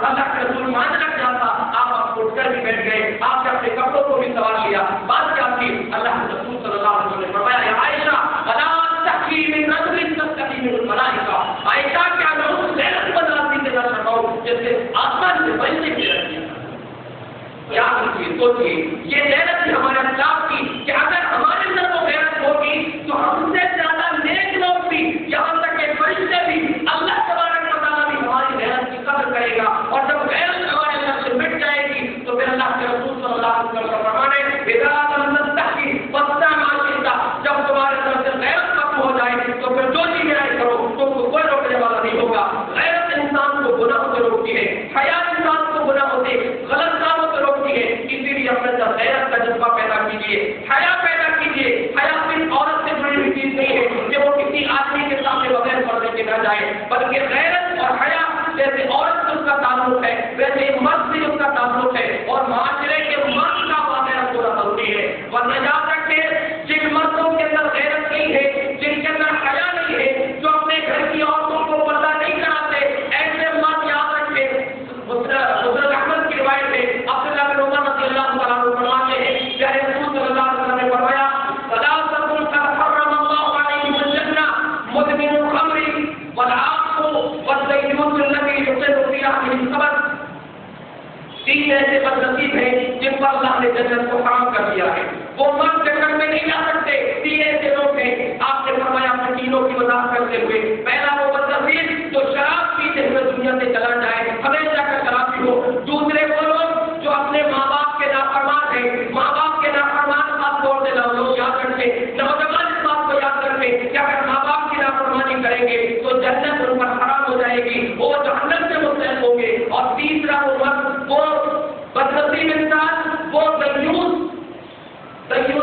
اللہ کے رسول مان لگ جاتا، آپ اٹھ کر بھی بیٹھ گئے، آپ نے اپنے کپڑوں کو بھی سوال لیا۔ بات کیا تھی؟ اللہ کے رسول صلی اللہ علیہ وسلم نے فرمایا یا عائشہ الا تحکی من نظر تستحی من الملائکہ، عائشہ کیا میں اس غیرت مند آدمی کے نظر رہوں جیسے آسمان سے فرشتے کی رہتی ہے؟ یاد رکھیے، سوچیے، یہ غیرت ہے ہمارے اخلاق کی کہ اگر ہمارے اندر وہ غیرت ہوگی تو ہم سے زیادہ نیک لوگ بھی، یہاں تک کہ فرشتے بھی، اللہ تبارک و تعالیٰ بھی ہماری غیرت کی قدر کرے گا۔ اور جب غیرت ہمارے اندر سے مٹ جائے گی تو پھر اللہ کے رسول صلی اللہ علیہ وسلم کا فرمان ہے اذا لم تستحی فاصنع ما شئت، جب تمہارے اندر سے غیرت ختم ہو جائے تو پھر جو چیز کرو تم کو کوئی روکنے والا نہیں ہوگا۔ غیرت انسان کو گناہوں سے روکتی ہے، حیا انسان کو گناہوں سے، غلط کاموں سے روکتی ہے۔ اسی لیے اپنے اندر غیرت کا جذبہ پیدا کیجیے، حیا پیدا کیجیے۔ حیا صرف عورت سے جڑی ہوئی چیز نہیں ہے کہ وہ کسی آدمی کے سامنے بغیر پردے کے نہ جائے، بلکہ غیرت اور حیا جیسے عورت سے اس کا تعلق ہے ویسے مرد سے اس کا تعلق ہے، اور معاشرے کے مرد کا واقعہ پورا ضروری ہے۔ ورنہ یاد رکھیں جن مردوں کے اندر غیرت نہیں ہے، جن کے اندر حیا نہیں ہے، جو اپنے گھر کی عورتوں کو پردہ نہیں کراتے، ایسے مرد یاد رکھیں۔ حضرت احمد کی روایت ہے، عبداللہ بن عمر رضی اللہ تعالیٰ عنہ فرماتے ہیں کہ رسول صلی اللہ علیہ وسلم نے فرمایا ثلاثۃ قد حرم اللہ علیہم الجنہ مدمن الخمر والعاق والزیتون الذی یقر فی رحمہ الخبث، تین ایسے بدنصیب ہیں جن پر اللہ نے جنت کو حرام کر دیا ہے، وہ مرد جنت میں نہیں جا سکتے۔ تین ایسے لوگ ہیں، آپ نے فرمایا اپنے تینوں کی وضاحت کرتے ہوئے، پہلا وہ بدنصیب جو شراب پیتے ہوئے دنیا سے چلا جائے، ہمیشہ کا شرابی ہو۔ دوسرے وہ لوگ جو اپنے ماں باپ کے نافرمان ہیں، ماں باپ کے نافرمان خاص طور سے لوگ یاد رکھیں، نوجوان اس بات کو یاد رکھیں کہ اگر ماں باپ کی نافرمانی کریں گے تو جنت ان پر حرام ہو جائے گی، وہ جہنم سے مستحق ہوں گے۔ اور تیسرا وہ مرد، وہ بدنصیب انسان، وہ دیوس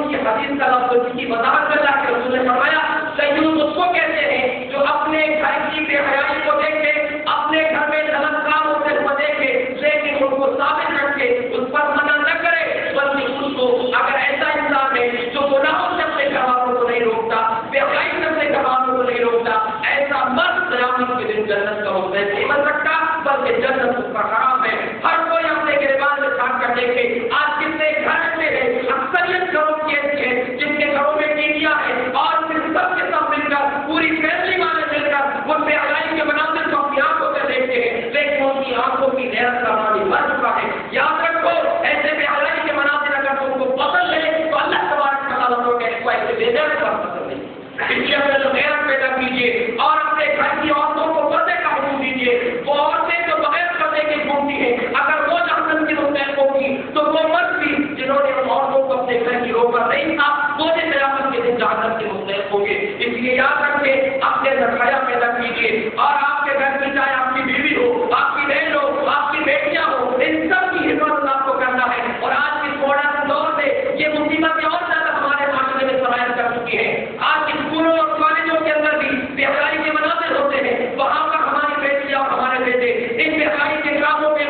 کی حدیث کا لفظ جس کی وضاحت اللہ کے رسول نے فرمایا دیوس اس کو کہتے ہیں جو اپنے گھر کی بے حیائی کو دیکھے، اپنے گھر میں غلط کام ہوتے ہوئے دیکھے، لیکن ان کو ثابت رکھے، اس پر منع نہ کرے، بلکہ اس کو اگر ایسا انسان ہے جو گناہوں سے اپنے گھر والوں کو نہیں روکتا، بے حیائی سے اپنے گھر والوں کو نہیں روکتا، ایسا مرد قیامت کے دن جنت کا مستحق نہیں بن سکتا، بلکہ جنت اس پر حرام ہے۔ ہر کوئی اپنے گریبان سے چھانٹ کر دیکھے، آج کتنے گھر ایسے ہیں، اکثریت گھروں کی ایسی ہے جن کے گھروں میں ٹیویاں ہیں اور پھر سب کے سب مل کر، پوری فیملی والے مل کر ان بے حیائی کے مناظر کو اپنی آنکھوں سے دیکھتے ہیں، لیکن ان کی آنکھوں کی غیرت کا پانی بھر چکا ہے۔ یاد رکھو ایسے بے حیائی کے مناظر اگر تم کو پسند ہے تو اللہ تبارک و تعالیٰ کو کہنے کو ایسے بے غیرت پر پسند نہیں۔ اس لیے اپنے جو غیرت پیدا کیجیے اور اپنے گھر کی عورتوں کو پردے کا حکم دیجیے۔ وہ عورتیں جو بغیر پردے کی گھومتی ہیں، اگر وہ جہنم کی مستحق ہوگی تو وہ مرد بھی جنہوں نے ان عورتوں کو اپنے گھر کی روکا نہیں تھا، وہ بھی قیامت کے دن جہنم کے مستحق ہوں گے۔ اس لیے یاد رکھیں اپنے اندر حیا پیدا کیجیے، اور آپ کے گھر کی چاہے آپ کی بیوی ہو، آپ کی بہن ہو، آپ کی بیٹیاں ہو، ان سب کی حفاظت آپ کو کرنا ہے۔ اور آج کے ماڈرن دور میں یہ مصیبتیں اور زیادہ ہمارے معاشرے میں سرایت کر چکی ہیں۔ آج اسکولوں اور کالجوں کے اندر بھی بے حیائی کے مناظر ہوتے ہیں، وہاں پر ہماری بیٹیاں اور ہمارے بیٹے ان بے حیائی کے کاموں میں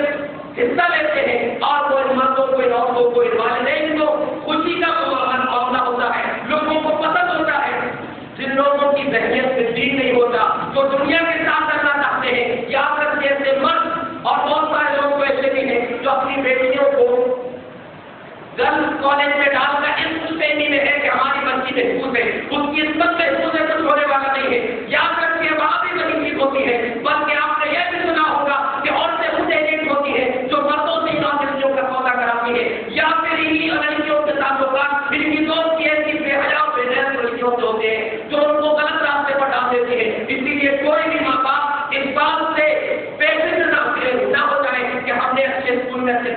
حصہ لیتے ہیں، اور وہ ان مردوں کو، ان عورتوں کو، ان والدین کو خوشی کا معاملہ ہوتا ہے، لوگوں کو پسند ہوتا ہے۔ جن لوگوں کی ذہنیت سے دین نہیں ہوتا، جو دنیا کے ساتھ کرنا چاہتے ہیں، یاد رکھتے ایسے مرد اور بہت سارے لوگ ایسے بھی ہیں جو اپنی بیٹیوں کو گرلز کالج میں ڈال کر اس فہمی میں ہے کہ ہماری بچی محفوظ ہے، اس کی عصمت محفوظ ہے، کچھ ہونے والا نہیں ہے۔ یاد رکھیے وہاں بھی وہی چیز ہوتی ہے، بلکہ آپ نے یہ بھی سنا ہوگا کہ عورتیں خود ایجنٹ ہوتی ہیں جو مردوں سے ان چیزوں کا سودا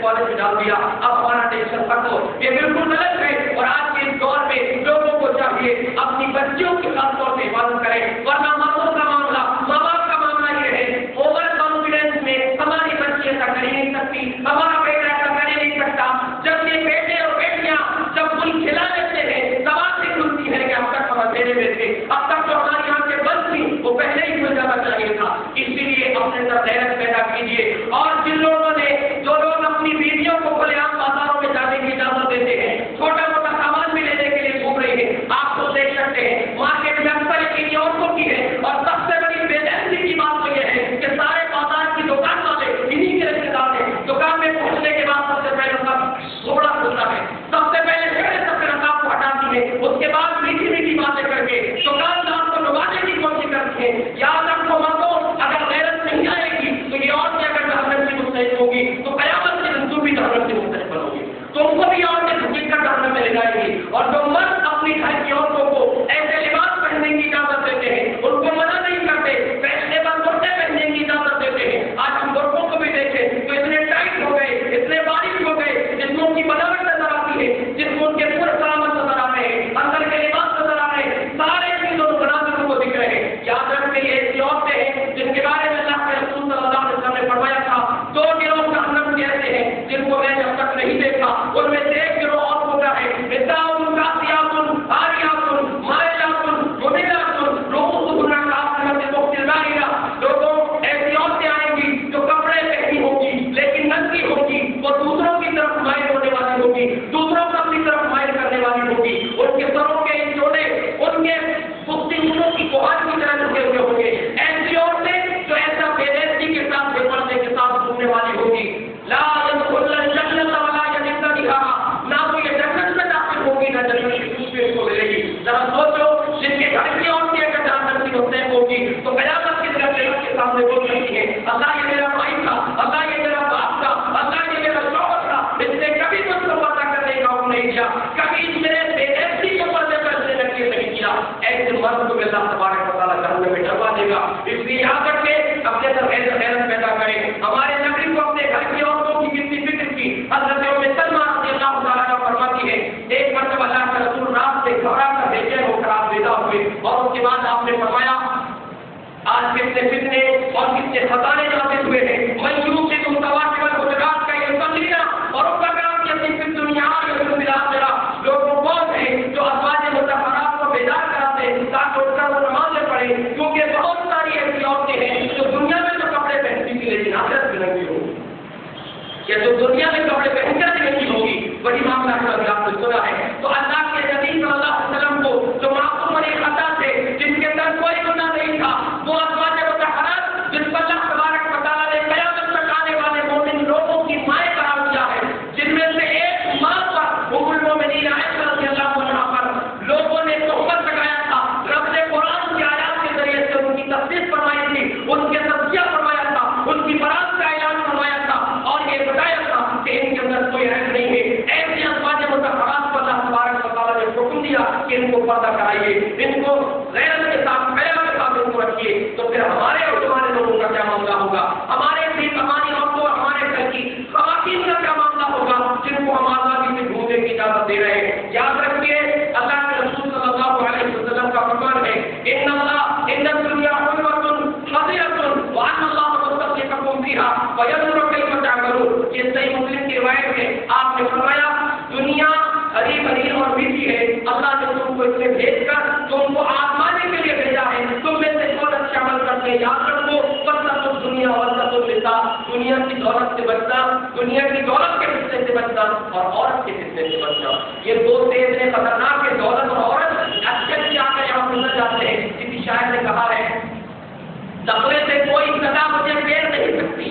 کالج میں ڈال دیا، اب ہمارا ٹینشن ختم ہو، یہ بالکل غلط ہے۔ اور آج کے اس دور میں لوگوں کو چاہیے اپنی بچیوں کی خاص طور سے حفاظت کریں، ورنہ مردوں کا معاملہ، ماں باپ کا معاملہ یہ ہے اوور کانفیڈینس میں ہماری بچی ایسا کر ہی نہیں سکتی، ہمارا بیٹا ایسا کر ہی نہیں سکتا۔ جب یہ بیٹے اور بیٹیاں جب پھول کھلا لیتے ہیں سوال سے کھلتی ہے کہ اب تک ہم اندھیرے میں تھے، اب تک جو ہماری آنکھیں بند تھیں وہ پہلے ہی کھل جانا چاہیے تھا۔ اسی لیے اپنے اندر غیرت پیدا کیجیے، اور جن لوگوں نے جو لوگ اپنی بیویوں کو کھلے عام بازاروں میں جانے کی اجازت دیتے ہیں، چھوٹا موٹا سامان بھی لینے کے لیے گھوم رہی ہے، آپ کو دیکھ سکتے ہیں مارکیٹ میں اکثر یقینی عورتوں کی ہے۔ اور سب سے بڑی بے دہشتی کی بات تو یہ ہے کہ سارے بازار کی دکان والے انہیں کے رشتے دار ہیں۔ دکان میں پہنچنے کے بعد سب سے پہلے ان کا گھوڑا کھلتا ہے، سب سے پہلے سب سے نقاب کو ہٹاتی ہے، اس کے بعد میٹھی میٹھی باتیں کر کے دکاندار کو لگانے کی کوشش کرتی ہے۔ یاد رکھو مردوں، اگر غیرت نہیں آئے گی تو یہ عورتیں اگر جہنم سے مستحق ہوگی تو قیامت کے دن بھی جہنم سے مستحق ہوگی، تو ان کو بھی عورتیں دھکیل کر جہنم میں لے جائیں گی۔ اور جو مرد اپنی گھر کی عورتوں کو ایسے لباس پہننے کی اجازت دیتے ہیں، ان کو منع نہیں کرتے، فیشنیبل کپڑے پہننے کی اجازت دیتے ہیں، آج ہم لوگوں کو بھی دیکھیں تو اتنے ٹائٹ ہو گئے، اتنے باریک ہو گئے، جسموں کی بناوٹ نظر آتی ہے، جسم ان کے پورے سلامت نظر آ رہے ہیں، اندر کے لباس نظر آ رہے ہیں، سارے چیزوں کو بناتے کو دکھ رہے ہیں۔ یاد رکھتے یہ ایسی عورتیں ہیں جن کے بارے میں اللہ کے رسول صلی اللہ علیہ وسلم نے فرمایا تھا، دو گروہ جہنم کے ایسے ہیں جن کو میں نے اب تک نہیں دیکھا، ان میں سے ایک گروہ اور ہوتا ہے نساء کاسیات عاریات مائلات ممیلات رؤوسهن کاسیات مقتدرات۔ لوگوں ایسی عورتیں آئیں گی جو کپڑے پہنی ہوگی لیکن ننگی ہوگی، وہ دوسروں کی طرف مائل ہونے والی ہوگی، دوسروں کو اپنی طرف مائل کرنے والی ہوگی، ان کے سروں کے جوڑے ان کے پختیوں کی کوہر کی طرح جھکے ہوئے ہوں گے۔ ایسی عورتیں جو ایسا بے دہشتی کے ساتھ بے پردے کے ساتھ گھومنے والی ہوگی، لا يدخلن الجنة ولا يجدن ريحها، نہ تو یہ جنت میں داخل ہوگی نہ جنت کی خوشبو ان کو ملے گی۔ ذرا سوچو، جن کے گھر کی عورتیں اگر جہنم کی مستحق ہوگی تو قیامت کی طرف جنت کے سامنے بول رہی ہے، اللہ یہ میرا بھائی تھا، اللہ یہ میرا باپ تھا، اللہ یہ میرا شوہر تھا، اس نے کبھی مجھ کو پتہ کرنے کا حکم نہیں کیا، کبھی میرے بے دہشتی کے پردے پر سے نکیل نہیں کیا۔ ایسے مرد کو اللہ تبارک و تعالیٰ جہنم میں ڈلوا دے گا۔ اس لیے یاد رکھے اپنے اندر غیرت پیدا کریں۔ ہمارے نبی کو اپنے گھر کی عورتوں کی کتنی فکر کی۔ حضرت ام سلمہ رضی اللہ تعالیٰ فرماتی ہے، ایک مرتبہ اللہ کے رسول رات سے گھبرا کر بھیجے ہو کر آپ بیدار ہوئے، اور اس کے بعد آپ نے فرمایا آج کتنے فتنے اور کتنے خطانے نازل ہوئے ہیں، مجروح سے تم تواصل گجرات کا یہ سمجھنا اور اس کا کام کہ اپنی فکر دنیا اور بالآخرہ لوگوں کون ہیں جو ازواج مطہرات کو بیدار کراتے ہیں تاکہ اٹھ کر وہ نمازیں پڑھیں، کیونکہ بہت ساری ایسی عورتیں ہیں جو دنیا میں تو کپڑے پہنتی تھی لیکن آخرت میں نہیں ہوگی، یا جو دنیا میں کپڑے پہن کر بھی نہیں ہوگی۔ بڑی معاملہ کا آپ نے سنا ہے، تو اللہ کے نبی صلی اللہ علیہ وسلم کو جو معصوم اور خطا تھے، جن کے اندر کوئی گناہ نہیں تھا، وہ ازواج مطہرات جن پر اللہ تبارک و تعالیٰ نے قیامت تک آنے والے مومن لوگوں کی مائیں قرار دیا ہے، جن میں سے ایک ماں پر ام المؤمنین عائشہ رضی اللہ عنہا پر لوگوں نے تہمت لگایا تھا، رب نے قرآن کی آیات کے ذریعے سے ان کی تفسیر فرمائی تھی، ان کے تزکیہ فرمایا تھا، ان کی برات کا اعلان فرمایا تھا، اور یہ بتایا تھا کہ ان کے اندر کوئی عیب نہیں ہے۔ ایسے ازواج مطہرات کو اللہ تبارک و تعالیٰ نے حکم دیا کہ ان کو پردہ کرائیے، ان کو غیرت کے ساتھ حیا کے ساتھ ان کو رکھیے۔ تو پھر ہمارے اور تمہارے لوگوں کا کیا معاملہ ہوگا؟ ہمارے بھی ہماری عورتوں اور ہمارے گھر کی خواتین کا کیا معاملہ ہوگا جن کو ہم آزادی سے گھومنے کی اجازت دے رہے ہیں؟ یاد رکھیے اللہ کے رسول صلی اللہ علیہ وسلم کا فرمان ہے، ان الدنیا حلوۃ حضرۃ وان اللہ مستخلفکم فیھا وینظر کیف تعملون۔ یہ صحیح مسلم کی روایت ہے، آپ نے فرمایا دنیا ہری بھری اور میٹھی ہے، اللہ نے تم کو اس میں بھیج کر تم کو آزمانے کے لیے بھیجا ہے، تم میں سے کون اچھا عمل کرتے ہیں؟ یاد رکھو وسط دنیا وسط النساء، دنیا کی دولت سے بچنا، دنیا کی دولت کے فتنے سے بچنا اور عورت کے فتنے سے بچنا، یہ دو تیز ہیں خطرناک ہے۔ دولت اور عورت اچھے آ کر یہاں گزر جاتے ہیں۔ کسی شاعر نے کہا ہے تقوی سے کوئی سزا مجھے پھیر نہیں سکتی،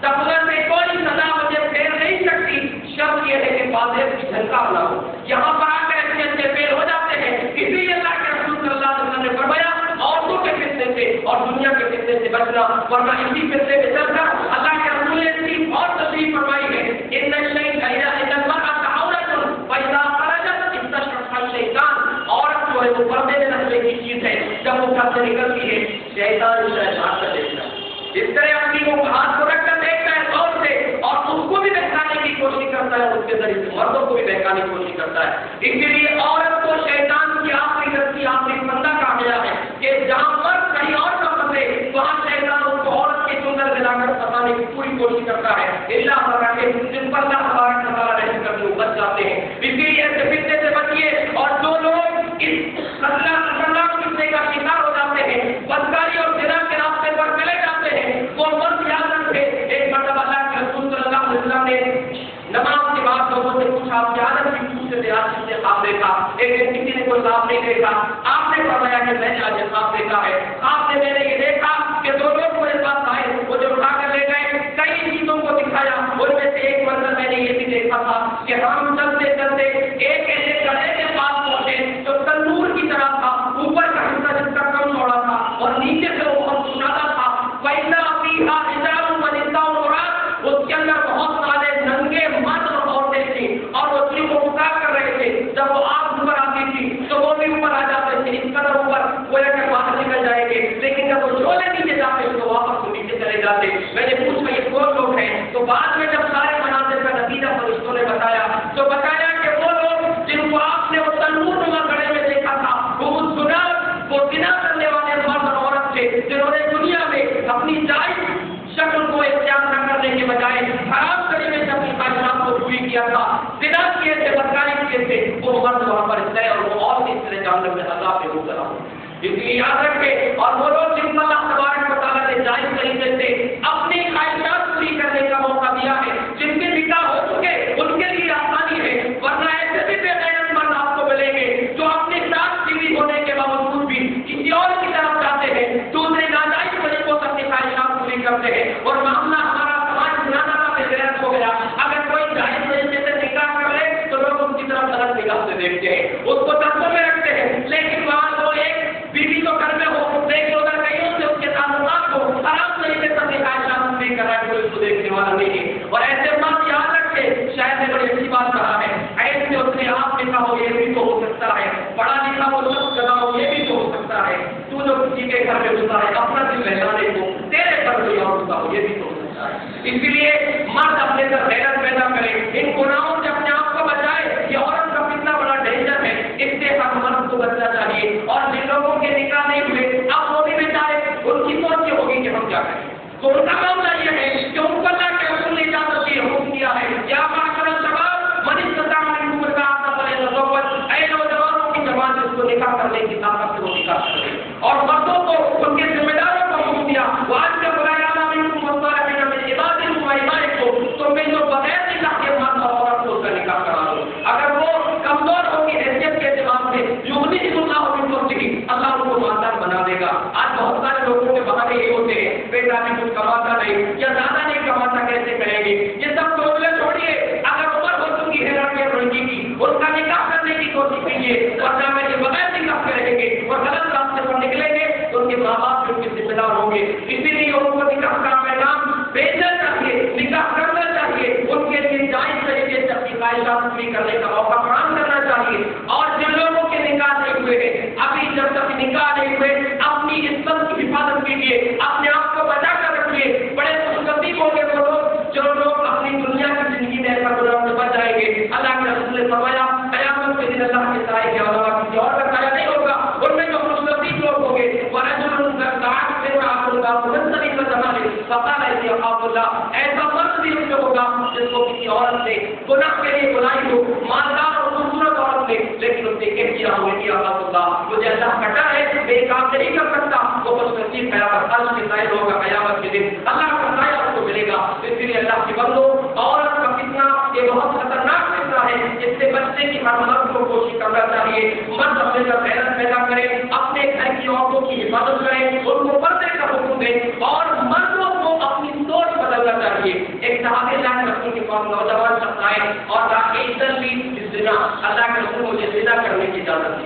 تقوی سے کوئی سزا مجھے پھیر نہیں سکتی، شرط یہ ہے کہ فاضل کی جھلکار نہ ہو۔ یہاں پر آ کر اچھے اچھے فیل ہو جاتے ہیں، اسی لیے اللہ کے رسول صلی اللہ علیہ وسلم نے فرمایا عورتوں کے فتنے سے اور دنیا کے فتنے سے بچنا، ورنہ اسی فتنے میں چل کر اللہ کے رسول نے صرف اور تصریف فرمائی ہے، ان المرأة عورة فإذا خرجت استشرفها الشیطان، عورت جو ہے وہ پردے میں رکھنے کی چیز ہے، جب وہ گھر سے نکلتی ہے شیطان اسے ہاتھ کر دیتا ہے، اس طرح اپنی وہ ہاتھ کو رکھ کر دیکھتا ہے غور سے اور اس کو بھی بہتانے کی کوشش ہے اس کے ذریعے سے مردوں کو بھی بہکانے کی کوشش کرتا ہے. اسی لیے عورت کو شیطان کی آخری رسی آخری پندہ کہا گیا ہے کہ جہاں مرد کہیں اور نہ پھنسے وہاں شیطان اس کو عورت کے چنگل میں لا کر پھنسانے کی پوری کوشش کرتا ہے. اللہ تعالیٰ کے جن پر اللہ تبارک و تعالیٰ رحم کرتے ہوئے بچ جاتے ہیں. اسی لیے ایسے فتنے سے بچیے. اور جو لوگ اس خطرناک فتنے کا شکار ہو جاتے ہیں, بدکاری اور زنا کے راستے پر چلے جاتے ہیں, وہ مرد یاد رکھے. ایک مرتبہ اللہ کے رسول صلی اللہ علیہ وسلم نے نماز کے بعد لوگوں سے پوچھا آپ کی عادت کی پوچھتے تھے آج کس نے خواب دیکھا. ایک دن کسی نے کوئی خواب نہیں دیکھا. آپ نے فرمایا کہ میں نے آج خواب دیکھا ہے. آپ نے میں نے یہ دیکھا کہ دو لوگ میرے پاس آئے, وہ جو اٹھا کر لے گئے کئی چیزوں کو دکھایا. ان میں سے ایک منظر میں نے یہ بھی دیکھا تھا کہ ہم چلتے چلتے ایک ایسے گڑھے کے پاس پہنچے جو تندور کی طرح تھا, اوپر کا حصہ جس کا کم چوڑا تھا اور نیچے سے وہ بہت سناتا تھا. فَإِنَّ فِيهَا رِجَالٌ وَنِسَاءٌ عُرَاةٌ, اس کے اندر بہت سارے ننگے مرد اور عورتیں تھیں اور وہ اسی کو پکار کر رہے تھے. جب وہ آگ اوپر آتی تھی تو وہ بھی اوپر آ جاتے تھے, اس قدر اوپر وہ لے کر باہر نکل جائیں گے, لیکن جب وہ چھولے نیچے جاتے تو واپس وہ نیچے چلے جاتے. میں نے پوچھا یہ کون لوگ ہیں, تو بعد میں جب سارے مناظر کا نتیجہ فرشتوں نے بتایا تو بتایا کہ وہ لوگ جن کو آپ نے وہ تنور نما گڑھے میں دیکھا تھا وہ زنا کرنے والے مرد اور عورت تھے جنہوں نے دنیا میں اپنی جائز شکل کو اختیار نہ کرنے کے بجائے حرام طریقے سے اپنی خواہشات کو پوری کیا تھا, زنا کیے تھے, بدکاری کیے تھے. وہ مرد وہاں پر گئے اور وہ اور بھی اس طرح جانور میں عذاب میں مبتلا ہو. اس لیے یاد رکھے. اور وہ لوگ جن کو اللہ تبارک و تعالیٰ نے جائز طریقے سے اپنی خواہشات پوری کرنے کا موقع دیا ہے, جن کے نکاح ہو چکے ان کے لیے آسانی ہے. ورنہ ایسے بھی بے غیرت مرد آپ کو ملیں گے جو اپنی ساتھ بیوی ہونے کے باوجود بھی کسی اور کی طرف جاتے ہیں, دوسرے ناجائز طریقوں سے اپنی خواہشات پوری کرتے ہیں. اور معاملہ ہمارا سماج زیادہ بے غیرت ہو گیا. اگر کوئی جائز طریقے سے نکاح کر لے تو لوگ اس کی طرف غلط نگاہ سے دیکھتے ہیں, اس کو دستوں میں رکھتے ہیں. لیکن وہاں وہ ایک بیوی تو گھر میں ہو, لیکن ادھر کہیں سے اس کے تعلقات کو حرام طریقے سے اپنی خواہشات پوری کر رہا ہے, کوئی اس کو دیکھنے والا نہیں ہے. اور ایسے بات یاد رکھے, شاید نے بڑی اچھی بات کہا ہے, ایسے اس نے آپ لکھا ہو یہ بھی تو ہو سکتا ہے, پڑھا لکھا ہو لفظ کرا ہو یہ بھی تو ہو سکتا ہے, تو جو کسی کے گھر میں گزرا ہے اپنا دل بہلانے کو تیرے گھر کوئی اور گزرا ہو یہ بھی تو ہو سکتا ہے. اسی لیے مرد اپنے اندر غیرت پیدا کرے, ان گناہوں سے اپنے آپ کو بچائے. یہ عورت کا کتنا بڑا ڈینجر ہے, اس سے ہر مرد کو بچنا چاہیے. اور جن لوگوں کے نکاح نہیں ہوئے اب وہ بھی بیچارے, ان کی سوچ یہ ہوگی کہ ہم کیا کریں. تو ان کا معاملہ یہ ہے کہ ان کو اللہ کے رسول نے اجازت دی, حکم دیا ہے یا معاشر الشباب من استطاع منکم الباءۃ فلیتزوج, اے نوجوانوں کی جوان جس کو نکاح کرنے کی طاقت سے وہ نکاح کرے. اور مردوں کو ان کے ذمہ داروں کو حکم دیا وآج کا بلایا منکم والصالحین من عبادکم وإمائکم, تم میں جو بغیر نکاح کے مرد اور عورت کو اس کا نکاح کرا دو. اگر وہ کمزور ہوگی حیثیت کے اعتبار سے یغنیہم اللہ من فضلہ, اللہ ان کو مالدار بنا دے گا. آج بہت سارے لوگوں کے بہانے یہ ہوتے ہیں بیٹا بھی کچھ کماتا نہیں یا زیادہ نہیں کماتا, کیسے کریں گے. یہ سب پرابلم چھوڑیے. اگر عمر ہو چکی ہے لڑکے اور لڑکی کی, ان کا نکاح کرنے کی کوشش کیجیے. اور جب یہ بغیر نکاح کے رہیں گے اور غلط راستے پر نکلیں گے تو ان کے ماں باپ بھی ان کے ذمہ دار ہوں گے. اسی لیے ان کو نکاح کا پیغام بھیجنا چاہیے, نکاح کرنا چاہیے, ان کے لیے جائز طریقے سے اپنی خواہشات پوری کرنے کا موقع فراہم کرنا چاہیے. اور جن لوگوں کے نکاح نہیں ہوئے ہیں, ابھی جب تک نکاح نہیں ہوئے اپنی عزت کی حفاظت کیجیے, اپنے آپ کو بچا کر رکھیے. بڑے خوش نصیب ہوں گے وہ لوگ جو لوگ اپنی دنیا کی زندگی میں ایسا گناہ سے بچ جائیں گے. اللہ کے رسول نے فرمایا قیامت کے دن اللہ کے سائے کے علاوہ کسی اور کا سایہ نہیں ہوگا. ان میں جو خوش نصیب لوگ ہوں گے ایسا مرد بھی اس میں ہوگا جس کو کسی عورت نے گناہ کے لیے بلائی ہو, مالدار اور خوبصورت عورت نے, لیکن اس نے کہہ دیا ہو کہ مجھے اللہ کا ڈر ہے میں کام نہیں کر سکتا, وہ خوش نصیب قیامت اللہ کے سائے ہوگا. قیامت کے دن اللہ کا سایہ اس کو ملے گا. اس لیے اللہ کے بندو, عورت کا فتنہ یہ بہت خطرناک فتنہ ہے, اس سے بچنے کی ہر مرد کو کوشش کرنا چاہیے. مرد اپنے اندر غیرت پیدا کرے, اپنے گھر کی عورتوں کی حفاظت کرے, ان کو پردے کا حکم دے, اور مردوں کو اپنی سوچ بدلنا چاہیے. ایک صحابی اللہ کے رسول کے پاس نوجوان شخص آئے اور اللہ کے رسول مجھے زنا کرنے کی اجازت دی.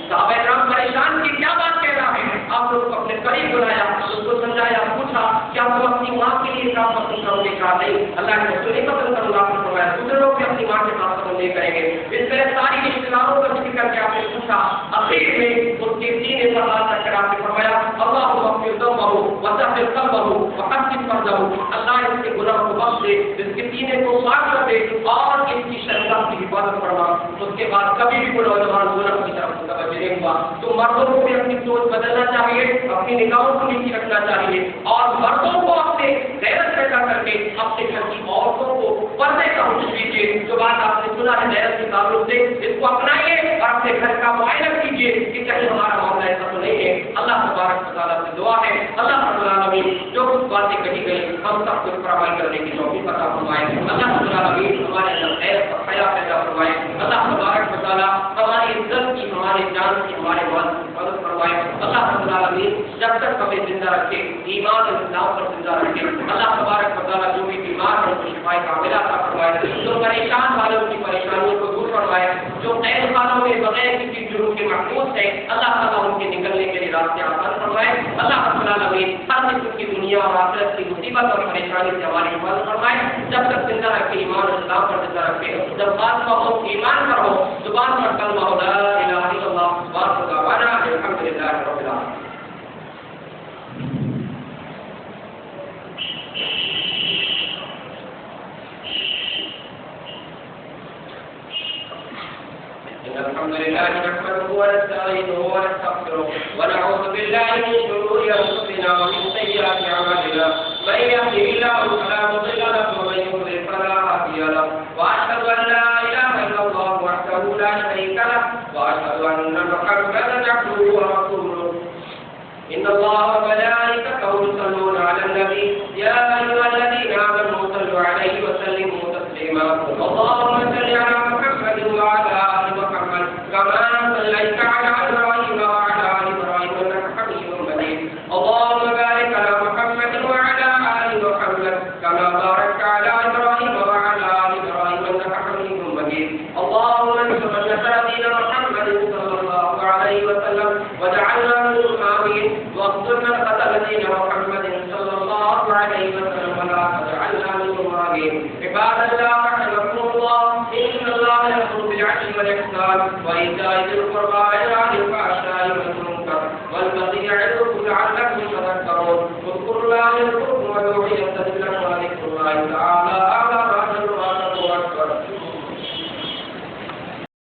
صحابہ کرام پریشان کی کیا بات کہہ رہا ہے. آپ لوگ کو اپنے قریب بلایا, اس کو سمجھایا, پوچھا کیا تو اپنی ماں کے لیے کام پسند کرو گے کہا نہیں اللہ کے رسول نہیں پسند کروں گا آپ نے فرمایا دوسرے لوگ بھی اپنی ماں کے ساتھ پسند نہیں کریں گے. اس طرح ساری رشتے داروں کا ذکر کر کے آپ نے پوچھا اخیر میں اس کے سینے پر ہاتھ رکھ کر آپ نے فرمایا اللہم اغفر ذنبہ وطہر قلبہ وحسن فرجہ اللہ اس کے گناہ کو بخش دے اس کے سینے کو صاف کر دے اور اس کی شرمگاہ کی حفاظت فرما. اس کے بعد کبھی بھی کوئی نوجوان گناہ کی طرف متوجہ نہیں ہوا. تو مردوں کو بھی اپنی سوچ بدلنا چاہیے اپنی نگاہوں کو نیچی رکھنا چاہیے اور مردوں کو اپنے غیرت پیدا کر کے اپنے گھر کی عورتوں کو پردے کا حکم دیجیے. جو بات آپ نے سنا ہے غیرت کے تعلق سے اس کو اپنائیے اور اپنے گھر کا معائنہ کیجیے کہ کہیں ہمارا معاملہ ایسا تو نہیں ہے. اللہ تبارک و تعالیٰ سے دعا ہے اللہ رب العالمین جو کچھ باتیں کہی گئی ہم سب کو اس پر عمل کرنے کی توفیق عطا فرمائے. اللہ رب العالمین ہمارے اندر خیر اور حیا پیدا فرمائے. اللہ تبارک و تعالیٰ ہماری عزت کی ہمارے جان کی ہمارے مال کی حفاظت فرمائے. اللہ رب العالمین جب تک ہمیں زندہ رکھے ایمان اور اسلام پر زندہ رکھے. اللہ تبارک و تعالیٰ جو بھی بیمار ہے ان کو شفا کاملہ عطا فرمائے. جو پریشان والوں کی پریشانیوں کو دور فرمائے. جو قید خانوں میں بغیر کسی جرم کے محفوظ ہے اللہ تعالیٰ ان کے نکلنے کے لیے راستے آسان فرمائے. اللہ رب العالمین ہر قسم کی دنیا اور آخرت کی مصیبت اور پریشانی سے ہماری حفاظت فرمائے. جب تک زندہ رکھے ایمان اور اسلام پر زندہ رکھے. جب بات کا ہو ایمان پر ہو زبان پر کلمہ لا الہ الا اللہ وآخر دعوانا الحمدللہ رب العالمین. الحمد لله نحمده ونستعينه ونستغفره ونعوذ بالله من شرور انفسنا ومن سيئات اعمالنا من يهده الله فلا مضل له ومن يضلل فلا هادي له واشهد ان لا اله الا الله وحده لا شريك له واشهد ان محمدا عبده ورسوله. ان الله وملائكته يصلون على النبي يا ايها الذين امنوا صلوا عليه وسلموا تسليما. اللهم صل على محمد وعلى ال محمد كما صليت على ابراهيم وعلى ال ابراهيم انك حميد مجيد. اللهم بارك على محمد وعلى ال محمد كما باركت على ابراهيم وعلى ال ابراهيم انك حميد مجيد. اللهم انصر دين محمد صلى الله عليه وسلم وجعلنا منهم امين واغفر لنا دين محمد صلى الله عليه وسلم ولا تجعلنا منهم امين. عباد الله رحمكم الله ان الله يأمر بالعدل والإحسان وإيتاء ذي القربى وينهى عن الفحشاء والمنكر والبغي يعظكم